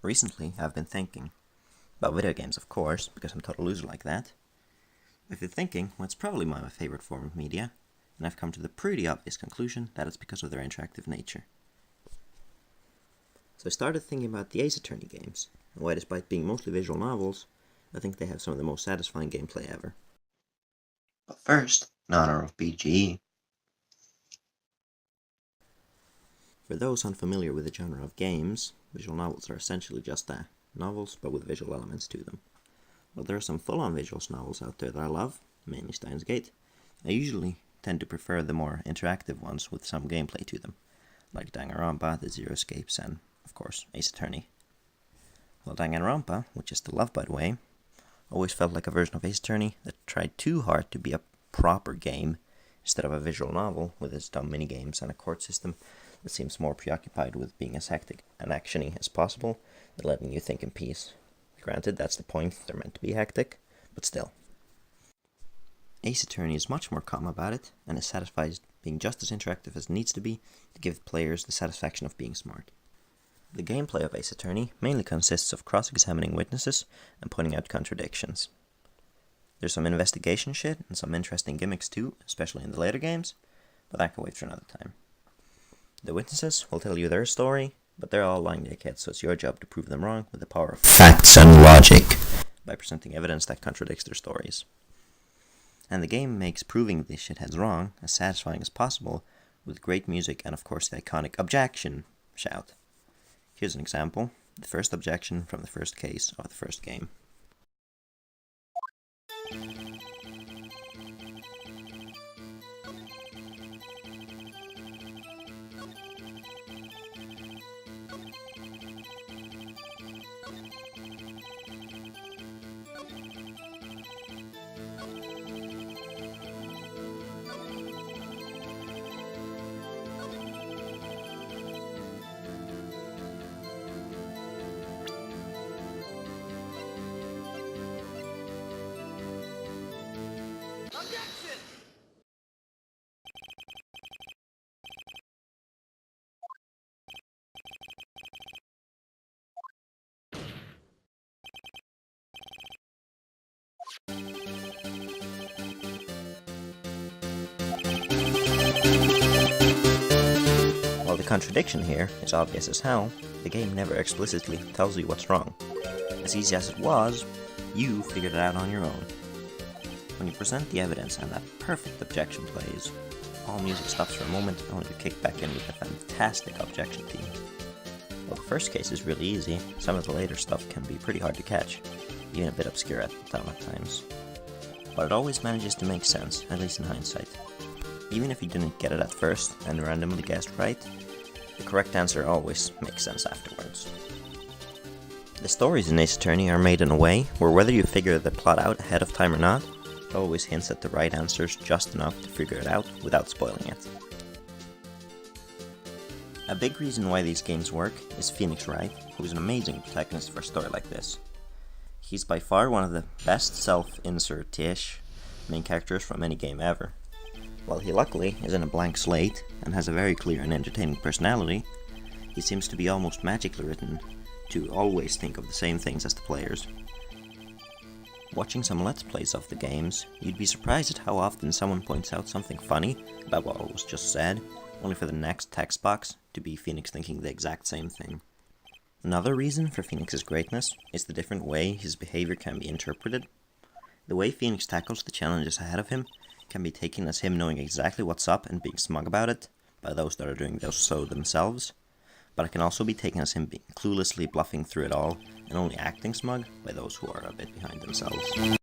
Recently, I've been thinking about video games, of course, because I'm a total loser like that. If you're thinking, well, it's probably my favorite form of media, and I've come to the pretty obvious conclusion that it's because of their interactive nature. So I started thinking about the Ace Attorney games, and why despite being mostly visual novels, I think they have some of the most satisfying gameplay ever. But first, in honor of BGE. For those unfamiliar with the genre of games, visual novels are essentially just that, novels but with visual elements to them. While there are some full-on visuals novels out there that I love, mainly Steins Gate, I usually tend to prefer the more interactive ones with some gameplay to them, like Danganronpa, The Zero Escapes, and, of course, Ace Attorney. While Danganronpa, which I still love by the way, always felt like a version of Ace Attorney that tried too hard to be a proper game instead of a visual novel with its dumb minigames and a court system that seems more preoccupied with being as hectic and actiony as possible than letting you think in peace. Granted, that's the point, they're meant to be hectic, but still. Ace Attorney is much more calm about it, and is satisfied being just as interactive as it needs to be to give players the satisfaction of being smart. The gameplay of Ace Attorney mainly consists of cross-examining witnesses and pointing out contradictions. There's some investigation shit and some interesting gimmicks too, especially in the later games, but that can wait for another time. The witnesses will tell you their story, but they're all lying dickheads, so it's your job to prove them wrong with the power of facts and logic by presenting evidence that contradicts their stories. And the game makes proving these shitheads wrong as satisfying as possible with great music and of course the iconic objection shout. Here's an example, the first objection from the first case of the first game. While the contradiction here is obvious as hell, the game never explicitly tells you what's wrong. As easy as it was, you figured it out on your own. When you present the evidence and that perfect objection plays, all music stops for a moment only to kick back in with a fantastic objection theme. While the first case is really easy, some of the later stuff can be pretty hard to catch, even a bit obscure at times. But it always manages to make sense, at least in hindsight. Even if you didn't get it at first and randomly guessed right, the correct answer always makes sense afterwards. The stories in Ace Attorney are made in a way where whether you figure the plot out ahead of time or not, it always hints at the right answers just enough to figure it out without spoiling it. A big reason why these games work is Phoenix Wright, who is an amazing protagonist for a story like this. He's by far one of the best self-insert-ish main characters from any game ever. While he luckily isn't a blank slate and has a very clear and entertaining personality, he seems to be almost magically written to always think of the same things as the players. Watching some Let's Plays of the games, you'd be surprised at how often someone points out something funny about what was just said, only for the next text box to be Phoenix thinking the exact same thing. Another reason for Phoenix's greatness is the different way his behavior can be interpreted. The way Phoenix tackles the challenges ahead of him can be taken as him knowing exactly what's up and being smug about it, by those that are doing so themselves, but it can also be taken as him being cluelessly bluffing through it all and only acting smug by those who are a bit behind themselves.